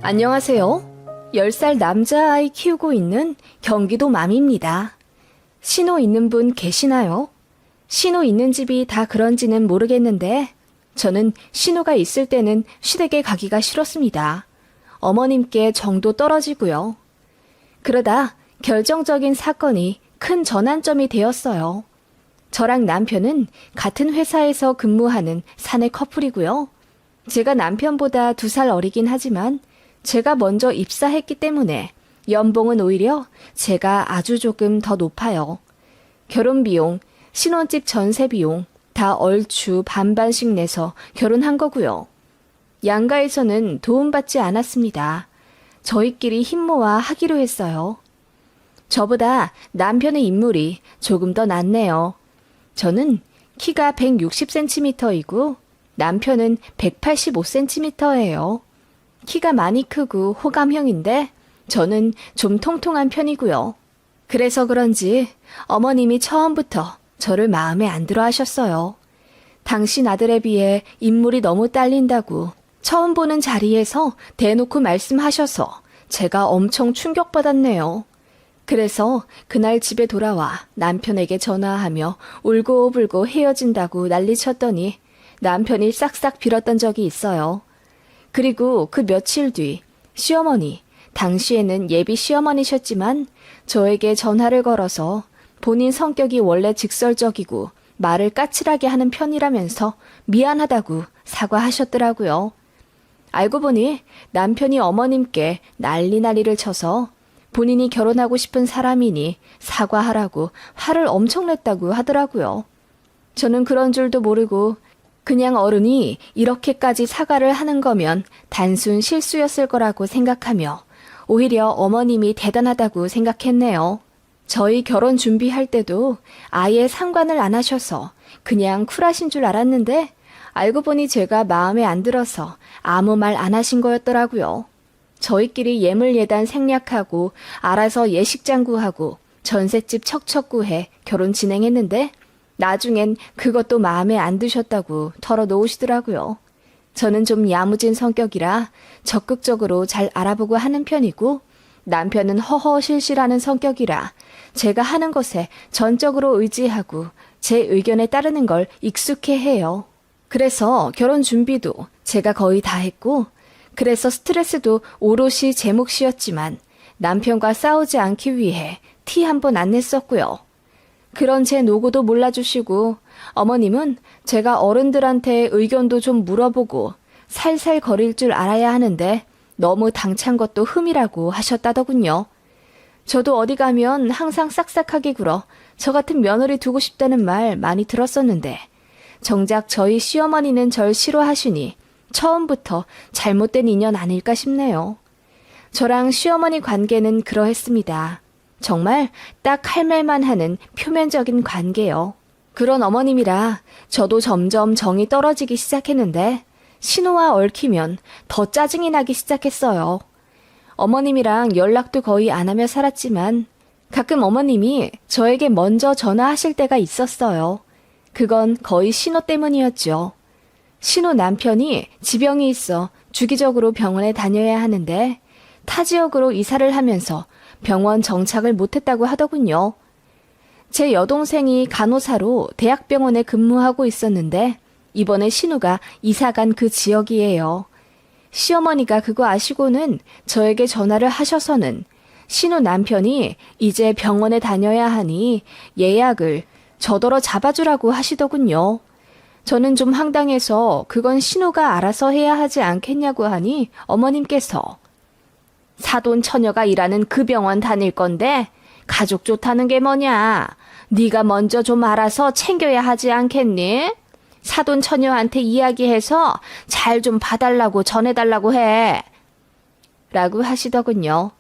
안녕하세요. 10살 남자아이 키우고 있는 경기도 맘입니다. 신호 있는 분 계시나요? 신호 있는 집이 다 그런지는 모르겠는데 저는 신호가 있을 때는 시댁에 가기가 싫었습니다. 어머님께 정도 떨어지고요. 그러다 결정적인 사건이 큰 전환점이 되었어요. 저랑 남편은 같은 회사에서 근무하는 사내 커플이고요. 제가 남편보다 2살 어리긴 하지만 제가 먼저 입사했기 때문에 연봉은 오히려 제가 아주 조금 더 높아요. 결혼비용, 신혼집 전세비용 다 얼추 반반씩 내서 결혼한 거고요. 양가에서는 도움받지 않았습니다. 저희끼리 힘 모아 하기로 했어요. 저보다 남편의 인물이 조금 더 낫네요. 저는 키가 160cm이고 남편은 185cm예요. 키가 많이 크고 호감형인데 저는 좀 통통한 편이고요. 그래서 그런지 어머님이 처음부터 저를 마음에 안 들어 하셨어요. 당신 아들에 비해 인물이 너무 딸린다고 처음 보는 자리에서 대놓고 말씀하셔서 제가 엄청 충격받았네요. 그래서 그날 집에 돌아와 남편에게 전화하며 울고불고 헤어진다고 난리쳤더니 남편이 싹싹 빌었던 적이 있어요. 그리고 그 며칠 뒤 시어머니, 당시에는 예비 시어머니셨지만 저에게 전화를 걸어서 본인 성격이 원래 직설적이고 말을 까칠하게 하는 편이라면서 미안하다고 사과하셨더라고요. 알고 보니 남편이 어머님께 난리를 쳐서 본인이 결혼하고 싶은 사람이니 사과하라고 화를 엄청 냈다고 하더라고요. 저는 그런 줄도 모르고 그냥 어른이 이렇게까지 사과를 하는 거면 단순 실수였을 거라고 생각하며 오히려 어머님이 대단하다고 생각했네요. 저희 결혼 준비할 때도 아예 상관을 안 하셔서 그냥 쿨하신 줄 알았는데 알고 보니 제가 마음에 안 들어서 아무 말 안 하신 거였더라고요. 저희끼리 예물예단 생략하고 알아서 예식장 구하고 전셋집 척척 구해 결혼 진행했는데 나중엔 그것도 마음에 안 드셨다고 털어놓으시더라고요. 저는 좀 야무진 성격이라 적극적으로 잘 알아보고 하는 편이고 남편은 허허실실하는 성격이라 제가 하는 것에 전적으로 의지하고 제 의견에 따르는 걸 익숙해해요. 그래서 결혼 준비도 제가 거의 다 했고 그래서 스트레스도 오롯이 제 몫이었지만 남편과 싸우지 않기 위해 티 한 번 안 냈었고요. 그런 제 노고도 몰라주시고 어머님은 제가 어른들한테 의견도 좀 물어보고 살살 거릴 줄 알아야 하는데 너무 당찬 것도 흠이라고 하셨다더군요. 저도 어디 가면 항상 싹싹하게 굴어 저 같은 며느리 두고 싶다는 말 많이 들었었는데 정작 저희 시어머니는 절 싫어하시니 처음부터 잘못된 인연 아닐까 싶네요. 저랑 시어머니 관계는 그러했습니다. 정말 딱 할 말만 하는 표면적인 관계요. 그런 어머님이라 저도 점점 정이 떨어지기 시작했는데 신호와 얽히면 더 짜증이 나기 시작했어요. 어머님이랑 연락도 거의 안 하며 살았지만 가끔 어머님이 저에게 먼저 전화하실 때가 있었어요. 그건 거의 신호 때문이었죠. 신호 남편이 지병이 있어 주기적으로 병원에 다녀야 하는데 타 지역으로 이사를 하면서 병원 정착을 못했다고 하더군요. 제 여동생이 간호사로 대학병원에 근무하고 있었는데 이번에 신우가 이사간 그 지역이에요. 시어머니가 그거 아시고는 저에게 전화를 하셔서는 신우 남편이 이제 병원에 다녀야 하니 예약을 저더러 잡아주라고 하시더군요. 저는 좀 황당해서 그건 신우가 알아서 해야 하지 않겠냐고 하니 어머님께서 사돈 처녀가 일하는 그 병원 다닐 건데 가족 좋다는 게 뭐냐? 네가 먼저 좀 알아서 챙겨야 하지 않겠니? 사돈 처녀한테 이야기해서 잘 좀 봐달라고 전해달라고 해. 라고 하시더군요.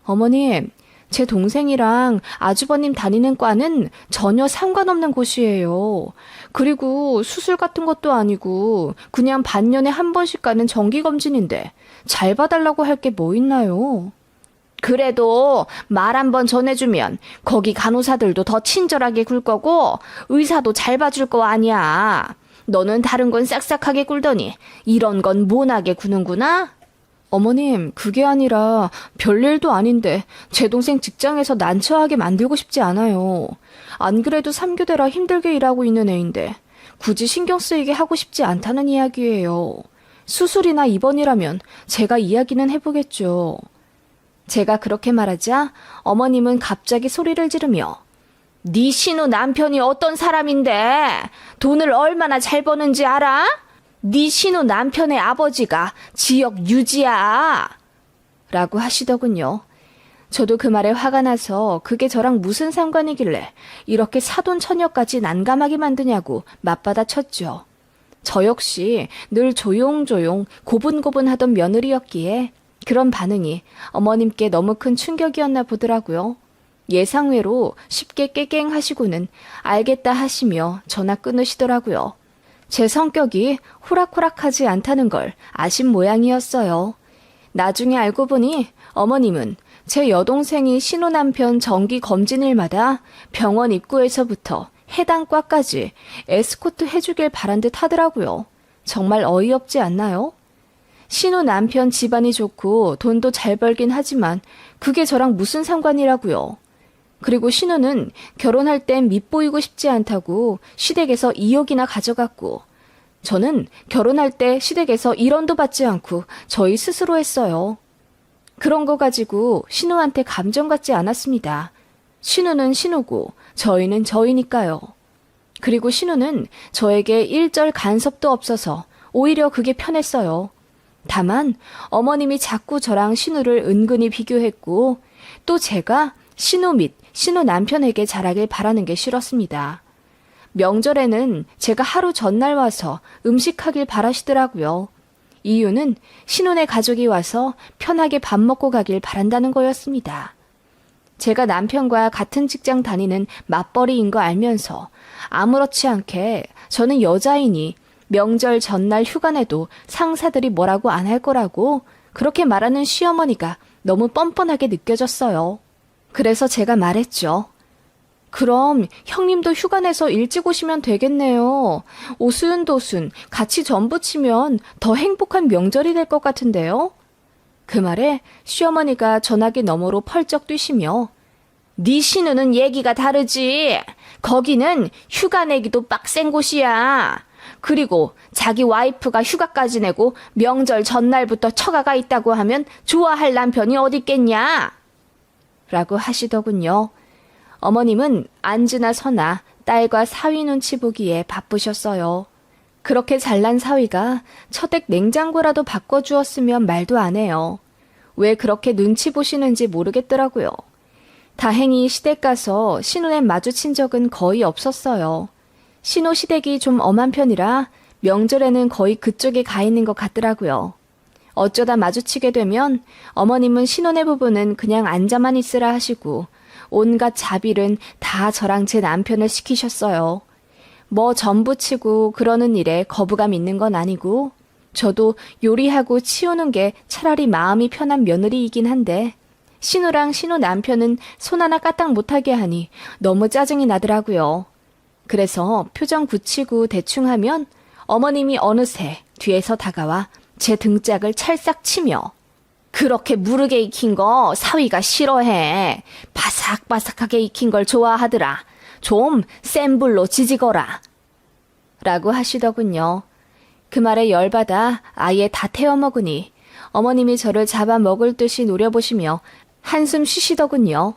어머님, 제 동생이랑 아주버님 다니는 과는 전혀 상관없는 곳이에요. 그리고 수술 같은 것도 아니고 그냥 반년에 한 번씩 가는 정기검진인데 잘 봐달라고 할 게 뭐 있나요? 그래도 말 한 번 전해주면 거기 간호사들도 더 친절하게 굴 거고 의사도 잘 봐줄 거 아니야. 너는 다른 건 싹싹하게 굴더니 이런 건 모나게 구는구나? 어머님, 그게 아니라 별일도 아닌데 제 동생 직장에서 난처하게 만들고 싶지 않아요. 안 그래도 3교대라 힘들게 일하고 있는 애인데 굳이 신경 쓰이게 하고 싶지 않다는 이야기예요. 수술이나 입원이라면 제가 이야기는 해보겠죠. 제가 그렇게 말하자 어머님은 갑자기 소리를 지르며 네 신우 남편이 어떤 사람인데 돈을 얼마나 잘 버는지 알아? 네 신우 남편의 아버지가 지역 유지야 라고 하시더군요. 저도 그 말에 화가 나서 그게 저랑 무슨 상관이길래 이렇게 사돈처녀까지 난감하게 만드냐고 맞받아 쳤죠. 저 역시 늘 조용조용 고분고분하던 며느리였기에 그런 반응이 어머님께 너무 큰 충격이었나 보더라고요. 예상외로 쉽게 깨갱하시고는 알겠다 하시며 전화 끊으시더라고요. 제 성격이 호락호락하지 않다는 걸 아신 모양이었어요. 나중에 알고 보니 어머님은 제 여동생이 신우 남편 정기 검진일마다 병원 입구에서부터 해당 과까지 에스코트 해주길 바란 듯 하더라고요. 정말 어이없지 않나요? 신우 남편 집안이 좋고 돈도 잘 벌긴 하지만 그게 저랑 무슨 상관이라고요. 그리고 신우는 결혼할 땐 밉보이고 싶지 않다고 시댁에서 2억이나 가져갔고 저는 결혼할 때 시댁에서 1원도 받지 않고 저희 스스로 했어요. 그런 거 가지고 신우한테 감정 갖지 않았습니다. 신우는 신우고 저희는 저희니까요. 그리고 신우는 저에게 일절 간섭도 없어서 오히려 그게 편했어요. 다만 어머님이 자꾸 저랑 신우를 은근히 비교했고 또 제가 신우 및 신우 남편에게 잘하길 바라는 게 싫었습니다. 명절에는 제가 하루 전날 와서 음식하길 바라시더라고요. 이유는 신혼의 가족이 와서 편하게 밥 먹고 가길 바란다는 거였습니다. 제가 남편과 같은 직장 다니는 맞벌이인 거 알면서 아무렇지 않게 저는 여자이니 명절 전날 휴가 내도 상사들이 뭐라고 안 할 거라고 그렇게 말하는 시어머니가 너무 뻔뻔하게 느껴졌어요. 그래서 제가 말했죠. 그럼 형님도 휴가 내서 일찍 오시면 되겠네요. 오순도순 같이 전부 치면 더 행복한 명절이 될 것 같은데요. 그 말에 시어머니가 전화기 너머로 펄쩍 뛰시며 네 신우는 얘기가 다르지. 거기는 휴가 내기도 빡센 곳이야. 그리고 자기 와이프가 휴가까지 내고 명절 전날부터 처가가 있다고 하면 좋아할 남편이 어딨겠냐? 라고 하시더군요. 어머님은 앉으나 서나 딸과 사위 눈치 보기에 바쁘셨어요. 그렇게 잘난 사위가 처댁 냉장고라도 바꿔주었으면 말도 안 해요. 왜 그렇게 눈치 보시는지 모르겠더라고요. 다행히 시댁 가서 신우네 마주친 적은 거의 없었어요. 신우 시댁이 좀 엄한 편이라 명절에는 거의 그쪽에 가 있는 것 같더라고요. 어쩌다 마주치게 되면 어머님은 신혼의 부부는 그냥 앉아만 있으라 하시고 온갖 자빌은 다 저랑 제 남편을 시키셨어요. 뭐 전부치고 그러는 일에 거부감 있는 건 아니고 저도 요리하고 치우는 게 차라리 마음이 편한 며느리이긴 한데 신우랑 신우 남편은 손 하나 까딱 못하게 하니 너무 짜증이 나더라고요. 그래서 표정 굳히고 대충 하면 어머님이 어느새 뒤에서 다가와 제 등짝을 찰싹 치며 그렇게 무르게 익힌 거 사위가 싫어해. 바삭바삭하게 익힌 걸 좋아하더라. 좀 센 불로 지지거라. 라고 하시더군요. 그 말에 열받아 아예 다 태워 먹으니 어머님이 저를 잡아 먹을 듯이 노려보시며 한숨 쉬시더군요.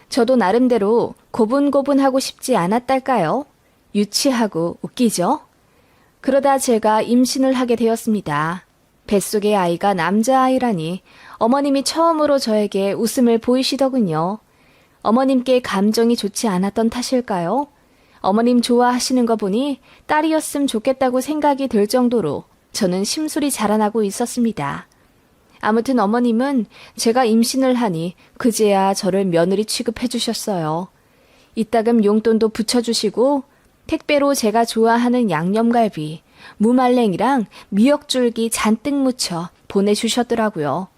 저도 나름대로 고분고분하고 싶지 않았달까요? 유치하고 웃기죠? 그러다 제가 임신을 하게 되었습니다. 뱃속의 아이가 남자아이라니 어머님이 처음으로 저에게 웃음을 보이시더군요. 어머님께 감정이 좋지 않았던 탓일까요? 어머님 좋아하시는 거 보니 딸이었으면 좋겠다고 생각이 들 정도로 저는 심술이 자라나고 있었습니다. 아무튼 어머님은 제가 임신을 하니 그제야 저를 며느리 취급해 주셨어요. 이따금 용돈도 붙여주시고 택배로 제가 좋아하는 양념갈비, 무말랭이랑 미역줄기 잔뜩 묻혀 보내주셨더라고요.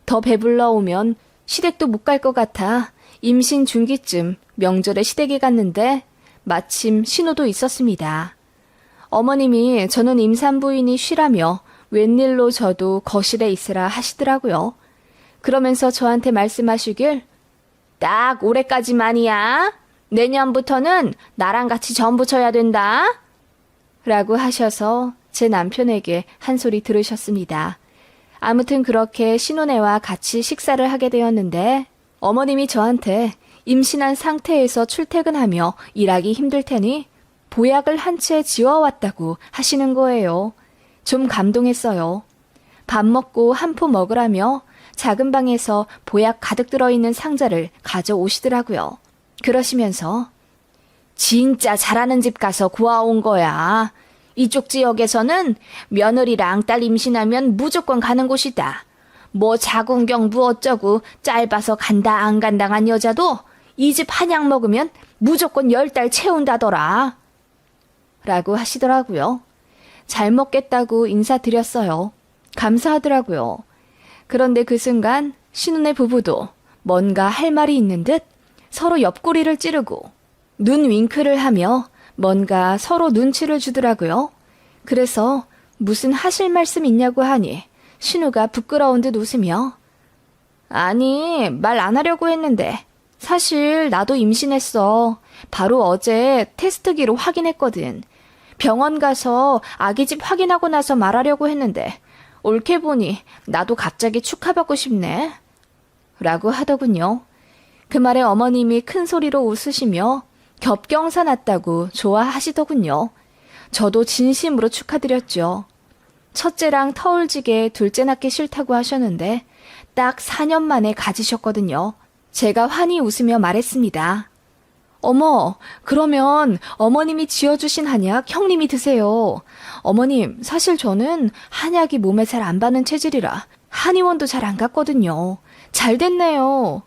더 배불러 오면 시댁도 못 갈 것 같아 임신 중기쯤 명절에 시댁에 갔는데 마침 신우도 있었습니다. 어머님이 저는 임산부인이 쉬라며 웬일로 저도 거실에 있으라 하시더라고요. 그러면서 저한테 말씀하시길, 딱 올해까지만이야. 내년부터는 나랑 같이 전 부쳐야 된다. 라고 하셔서 제 남편에게 한 소리 들으셨습니다. 아무튼 그렇게 신혼애와 같이 식사를 하게 되었는데 어머님이 저한테 임신한 상태에서 출퇴근하며 일하기 힘들 테니 보약을 한 채 지어왔다고 하시는 거예요. 좀 감동했어요. 밥 먹고 한 포 먹으라며 작은 방에서 보약 가득 들어있는 상자를 가져오시더라고요. 그러시면서 진짜 잘하는 집 가서 구워온 거야. 이쪽 지역에서는 며느리랑 딸 임신하면 무조건 가는 곳이다. 뭐 자궁경 뭐 어쩌고 짧아서 간다 안 간당한 여자도 이 집 한약 먹으면 무조건 10달 채운다더라. 라고 하시더라고요. 잘 먹겠다고 인사드렸어요. 감사하더라고요. 그런데 그 순간 신혼의 부부도 뭔가 할 말이 있는 듯 서로 옆구리를 찌르고 눈 윙크를 하며 뭔가 서로 눈치를 주더라고요. 그래서 무슨 하실 말씀 있냐고 하니 신우가 부끄러운 듯 웃으며 아니, 말 안 하려고 했는데 사실 나도 임신했어. 바로 어제 테스트기로 확인했거든. 병원 가서 아기 집 확인하고 나서 말하려고 했는데 옳게 보니 나도 갑자기 축하받고 싶네. 라고 하더군요. 그 말에 어머님이 큰 소리로 웃으시며 겹경사 났다고 좋아하시더군요. 저도 진심으로 축하드렸죠. 첫째랑 터울지게 둘째 낳기 싫다고 하셨는데 딱 4년 만에 가지셨거든요. 제가 환히 웃으며 말했습니다. 어머, 그러면 어머님이 지어주신 한약 형님이 드세요. 어머님, 사실 저는 한약이 몸에 잘 안 받는 체질이라 한의원도 잘 안 갔거든요. 잘 됐네요.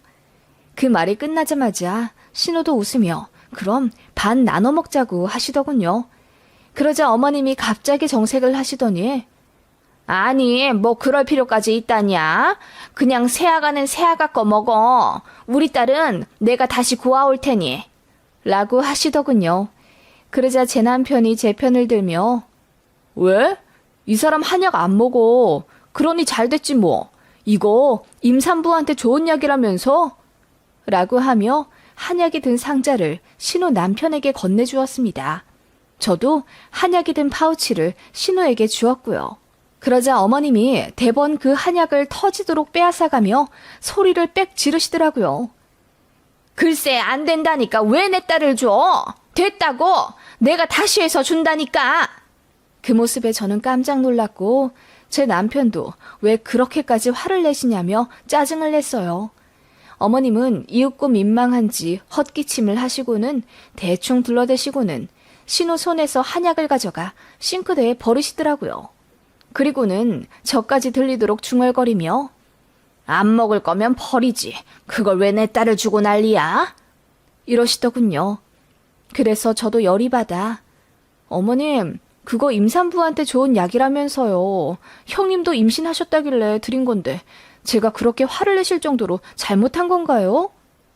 그 말이 끝나자마자 신우도 웃으며 그럼 반 나눠 먹자고 하시더군요. 그러자 어머님이 갑자기 정색을 하시더니 아니, 뭐 그럴 필요까지 있다냐? 그냥 새아가는 새아가 거 먹어. 우리 딸은 내가 다시 구워올 테니. 라고 하시더군요. 그러자 제 남편이 제 편을 들며 왜? 이 사람 한약 안 먹어. 그러니 잘 됐지 뭐. 이거 임산부한테 좋은 약이라면서? 라고 하며 한약이 든 상자를 신우 남편에게 건네주었습니다. 저도 한약이 든 파우치를 신우에게 주었고요. 그러자 어머님이 대번 그 한약을 터지도록 빼앗아가며 소리를 빽 지르시더라고요. 글쎄 안 된다니까 왜 내 딸을 줘? 됐다고 내가 다시 해서 준다니까. 그 모습에 저는 깜짝 놀랐고 제 남편도 왜 그렇게까지 화를 내시냐며 짜증을 냈어요. 어머님은 이윽고 민망한지 헛기침을 하시고는 대충 둘러대시고는 신우 손에서 한약을 가져가 싱크대에 버리시더라고요. 그리고는 저까지 들리도록 중얼거리며 안 먹을 거면 버리지. 그걸 왜 내 딸을 주고 난리야? 이러시더군요. 그래서 저도 열이 받아 어머님, 그거 임산부한테 좋은 약이라면서요. 형님도 임신하셨다길래 드린 건데 제가 그렇게 화를 내실 정도로 잘못한 건가요?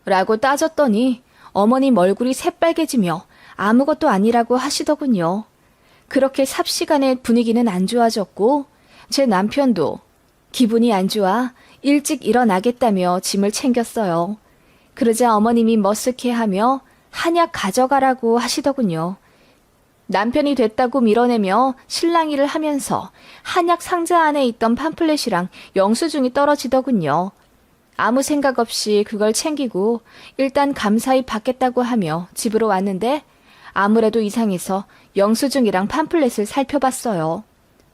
라고 따졌더니 어머님 얼굴이 새빨개지며 아무것도 아니라고 하시더군요. 그렇게 삽시간에 분위기는 안 좋아졌고 제 남편도 기분이 안 좋아 일찍 일어나겠다며 짐을 챙겼어요. 그러자 어머님이 머쓱해하며 한약 가져가라고 하시더군요. 남편이 됐다고 밀어내며 실랑이를 하면서 한약 상자 안에 있던 팜플렛이랑 영수증이 떨어지더군요. 아무 생각 없이 그걸 챙기고 일단 감사히 받겠다고 하며 집으로 왔는데 아무래도 이상해서 영수증이랑 팜플렛을 살펴봤어요.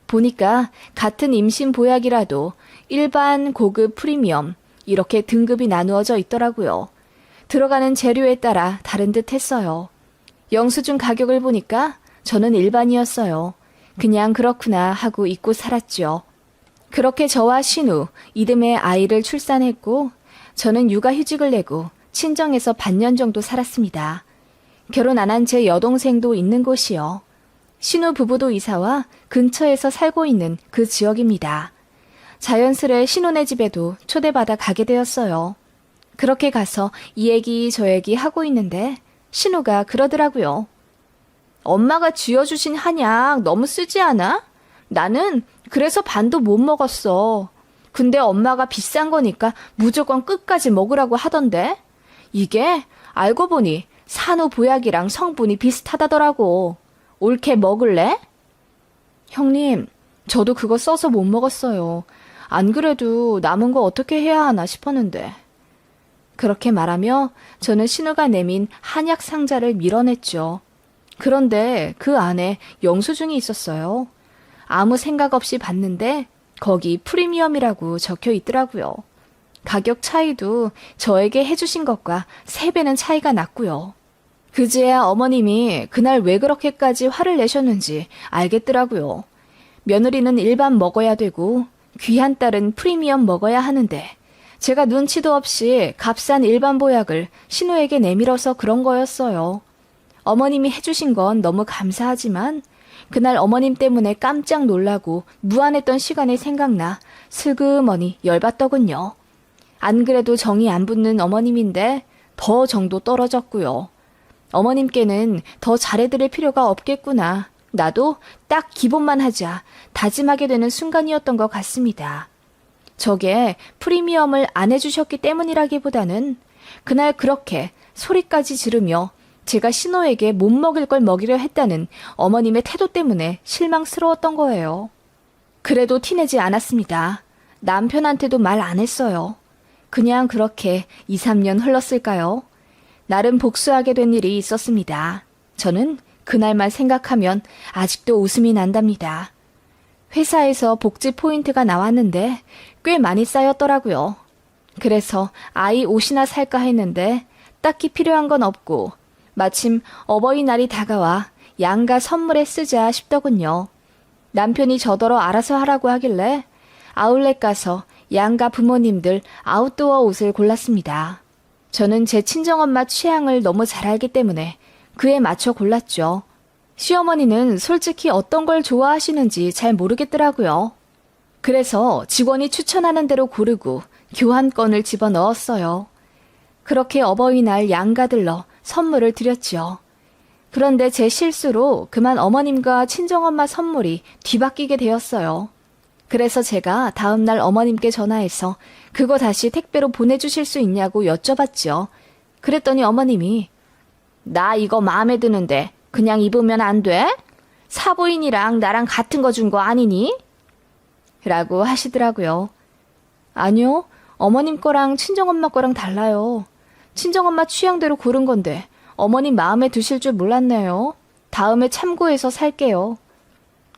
보니까 같은 임신 보약이라도 일반, 고급, 프리미엄 이렇게 등급이 나누어져 있더라고요. 들어가는 재료에 따라 다른 듯 했어요. 영수증 가격을 보니까 저는 일반이었어요. 그냥 그렇구나 하고 잊고 살았죠. 그렇게 저와 신우, 이듬해 아이를 출산했고 저는 육아휴직을 내고 친정에서 반년 정도 살았습니다. 결혼 안 한 제 여동생도 있는 곳이요. 신우 부부도 이사와 근처에서 살고 있는 그 지역입니다. 자연스레 신우네 집에도 초대받아 가게 되었어요. 그렇게 가서 이 얘기 저 얘기 하고 있는데 신우가 그러더라고요. 엄마가 쥐어주신 한약 너무 쓰지 않아? 나는 그래서 반도 못 먹었어. 근데 엄마가 비싼 거니까 무조건 끝까지 먹으라고 하던데? 이게 알고 보니 산후보약이랑 성분이 비슷하다더라고. 옳게 먹을래? 형님, 저도 그거 써서 못 먹었어요. 안 그래도 남은 거 어떻게 해야 하나 싶었는데. 그렇게 말하며 저는 신우가 내민 한약 상자를 밀어냈죠. 그런데 그 안에 영수증이 있었어요. 아무 생각 없이 봤는데 거기 프리미엄이라고 적혀 있더라고요. 가격 차이도 저에게 해주신 것과 3배는 차이가 났고요. 그제야 어머님이 그날 왜 그렇게까지 화를 내셨는지 알겠더라고요. 며느리는 일반 먹어야 되고 귀한 딸은 프리미엄 먹어야 하는데 제가 눈치도 없이 값싼 일반 보약을 신우에게 내밀어서 그런 거였어요. 어머님이 해주신 건 너무 감사하지만 그날 어머님 때문에 깜짝 놀라고 무안했던 시간이 생각나 슬그머니 열받더군요. 안 그래도 정이 안 붙는 어머님인데 더 정도 떨어졌고요. 어머님께는 더 잘해드릴 필요가 없겠구나. 나도 딱 기본만 하자 다짐하게 되는 순간이었던 것 같습니다. 저게 프리미엄을 안 해주셨기 때문이라기보다는 그날 그렇게 소리까지 지르며 제가 신호에게 못 먹일 걸 먹이려 했다는 어머님의 태도 때문에 실망스러웠던 거예요. 그래도 티내지 않았습니다. 남편한테도 말 안 했어요. 그냥 그렇게 2, 3년 흘렀을까요? 나름 복수하게 된 일이 있었습니다. 저는 그날만 생각하면 아직도 웃음이 난답니다. 회사에서 복지 포인트가 나왔는데 꽤 많이 쌓였더라고요. 그래서 아이 옷이나 살까 했는데 딱히 필요한 건 없고 마침 어버이날이 다가와 양가 선물에 쓰자 싶더군요. 남편이 저더러 알아서 하라고 하길래 아울렛 가서 양가 부모님들 아웃도어 옷을 골랐습니다. 저는 제 친정엄마 취향을 너무 잘 알기 때문에 그에 맞춰 골랐죠. 시어머니는 솔직히 어떤 걸 좋아하시는지 잘 모르겠더라고요. 그래서 직원이 추천하는 대로 고르고 교환권을 집어넣었어요. 그렇게 어버이날 양가들러 선물을 드렸지요. 그런데 제 실수로 그만 어머님과 친정엄마 선물이 뒤바뀌게 되었어요. 그래서 제가 다음날 어머님께 전화해서 그거 다시 택배로 보내주실 수 있냐고 여쭤봤죠. 그랬더니 어머님이 나 이거 마음에 드는데 그냥 입으면 안 돼? 사부인이랑 나랑 같은 거 준 거 아니니? 라고 하시더라고요. 아니요, 어머님 거랑 친정엄마 거랑 달라요. 친정엄마 취향대로 고른 건데 어머님 마음에 드실 줄 몰랐네요. 다음에 참고해서 살게요.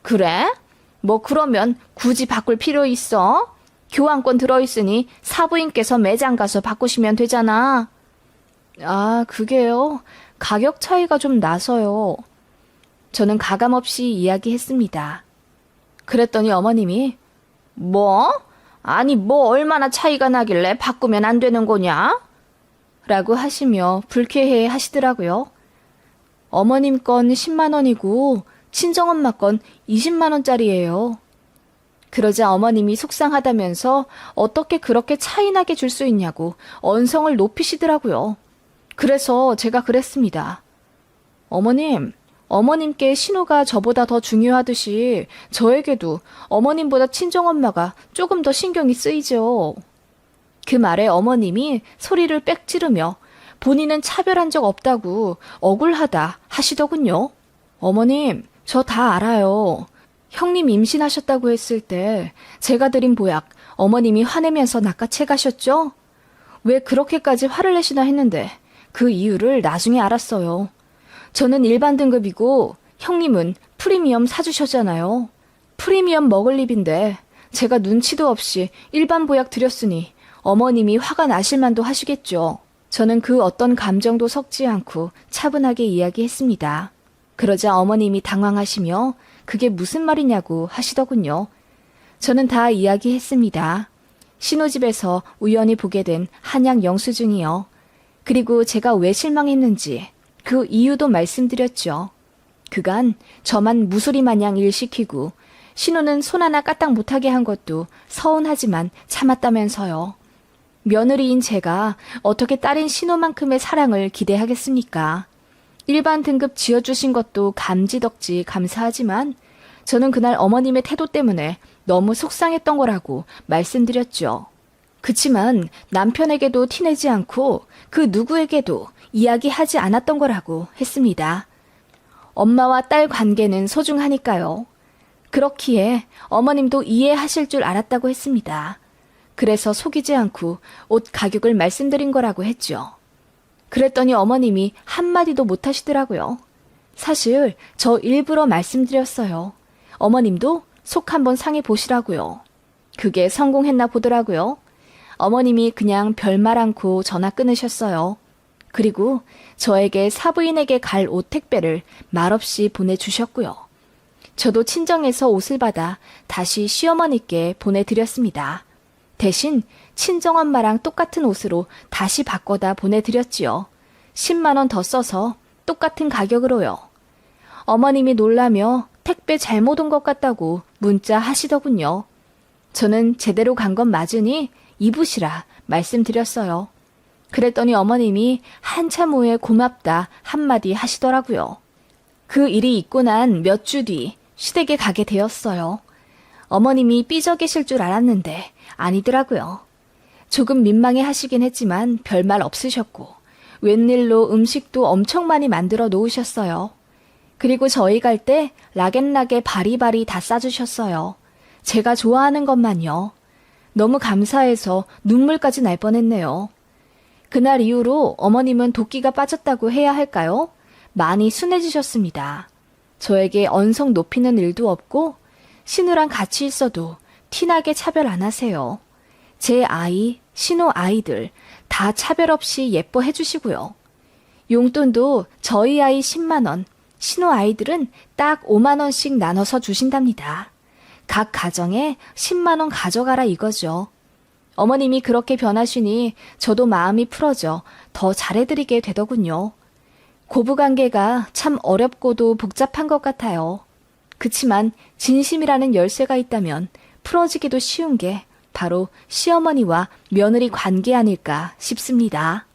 그래? 뭐 그러면 굳이 바꿀 필요 있어? 교환권 들어있으니 사부인께서 매장 가서 바꾸시면 되잖아. 아, 그게요. 가격 차이가 좀 나서요. 저는 가감없이 이야기했습니다. 그랬더니 어머님이 뭐? 아니 뭐 얼마나 차이가 나길래 바꾸면 안 되는 거냐? 라고 하시며 불쾌해 하시더라고요. 어머님 건 10만 원이고 친정엄마 건 20만 원짜리예요. 그러자 어머님이 속상하다면서 어떻게 그렇게 차이나게 줄 수 있냐고 언성을 높이시더라고요. 그래서 제가 그랬습니다. 어머님, 어머님께 신우가 저보다 더 중요하듯이 저에게도 어머님보다 친정엄마가 조금 더 신경이 쓰이죠. 그 말에 어머님이 소리를 빽 지르며 본인은 차별한 적 없다고 억울하다 하시더군요. 어머님, 저 다 알아요. 형님 임신하셨다고 했을 때 제가 드린 보약 어머님이 화내면서 낚아채 가셨죠? 왜 그렇게까지 화를 내시나 했는데 그 이유를 나중에 알았어요. 저는 일반 등급이고 형님은 프리미엄 사주셨잖아요. 프리미엄 먹을 입인데 제가 눈치도 없이 일반 보약 드렸으니 어머님이 화가 나실 만도 하시겠죠. 저는 그 어떤 감정도 섞지 않고 차분하게 이야기했습니다. 그러자 어머님이 당황하시며 그게 무슨 말이냐고 하시더군요. 저는 다 이야기했습니다. 신우집에서 우연히 보게 된 한약 영수증이요. 그리고 제가 왜 실망했는지 그 이유도 말씀드렸죠. 그간 저만 무소리 마냥 일 시키고 신우는 손 하나 까딱 못하게 한 것도 서운하지만 참았다면서요. 며느리인 제가 어떻게 딸인 신우만큼의 사랑을 기대하겠습니까? 일반 등급 지어주신 것도 감지덕지 감사하지만 저는 그날 어머님의 태도 때문에 너무 속상했던 거라고 말씀드렸죠. 그치만 남편에게도 티내지 않고 그 누구에게도 이야기하지 않았던 거라고 했습니다. 엄마와 딸 관계는 소중하니까요. 그렇기에 어머님도 이해하실 줄 알았다고 했습니다. 그래서 속이지 않고 옷 가격을 말씀드린 거라고 했죠. 그랬더니 어머님이 한마디도 못 하시더라고요. 사실 저 일부러 말씀드렸어요. 어머님도 속 한번 상해 보시라고요. 그게 성공했나 보더라고요. 어머님이 그냥 별말 않고 전화 끊으셨어요. 그리고 저에게 사부인에게 갈 옷 택배를 말없이 보내주셨고요. 저도 친정에서 옷을 받아 다시 시어머니께 보내드렸습니다. 대신 친정엄마랑 똑같은 옷으로 다시 바꿔다 보내드렸지요. 10만 원 더 써서 똑같은 가격으로요. 어머님이 놀라며 택배 잘못 온 것 같다고 문자 하시더군요. 저는 제대로 간 건 맞으니 입으시라 말씀드렸어요. 그랬더니 어머님이 한참 후에 고맙다 한마디 하시더라고요. 그 일이 있고 난 몇 주 뒤 시댁에 가게 되었어요. 어머님이 삐져 계실 줄 알았는데 아니더라고요. 조금 민망해 하시긴 했지만 별말 없으셨고 웬일로 음식도 엄청 많이 만들어 놓으셨어요. 그리고 저희 갈 때 락앤락에 바리바리 다 싸주셨어요. 제가 좋아하는 것만요. 너무 감사해서 눈물까지 날 뻔했네요. 그날 이후로 어머님은 도끼가 빠졌다고 해야 할까요? 많이 순해지셨습니다. 저에게 언성 높이는 일도 없고 신우랑 같이 있어도 티나게 차별 안 하세요. 제 아이, 신우 아이들 다 차별 없이 예뻐해 주시고요. 용돈도 저희 아이 10만 원, 신우 아이들은 딱 5만 원씩 나눠서 주신답니다. 각 가정에 10만 원 가져가라 이거죠. 어머님이 그렇게 변하시니 저도 마음이 풀어져 더 잘해드리게 되더군요. 고부관계가 참 어렵고도 복잡한 것 같아요. 그치만 진심이라는 열쇠가 있다면 풀어지기도 쉬운 게 바로 시어머니와 며느리 관계 아닐까 싶습니다.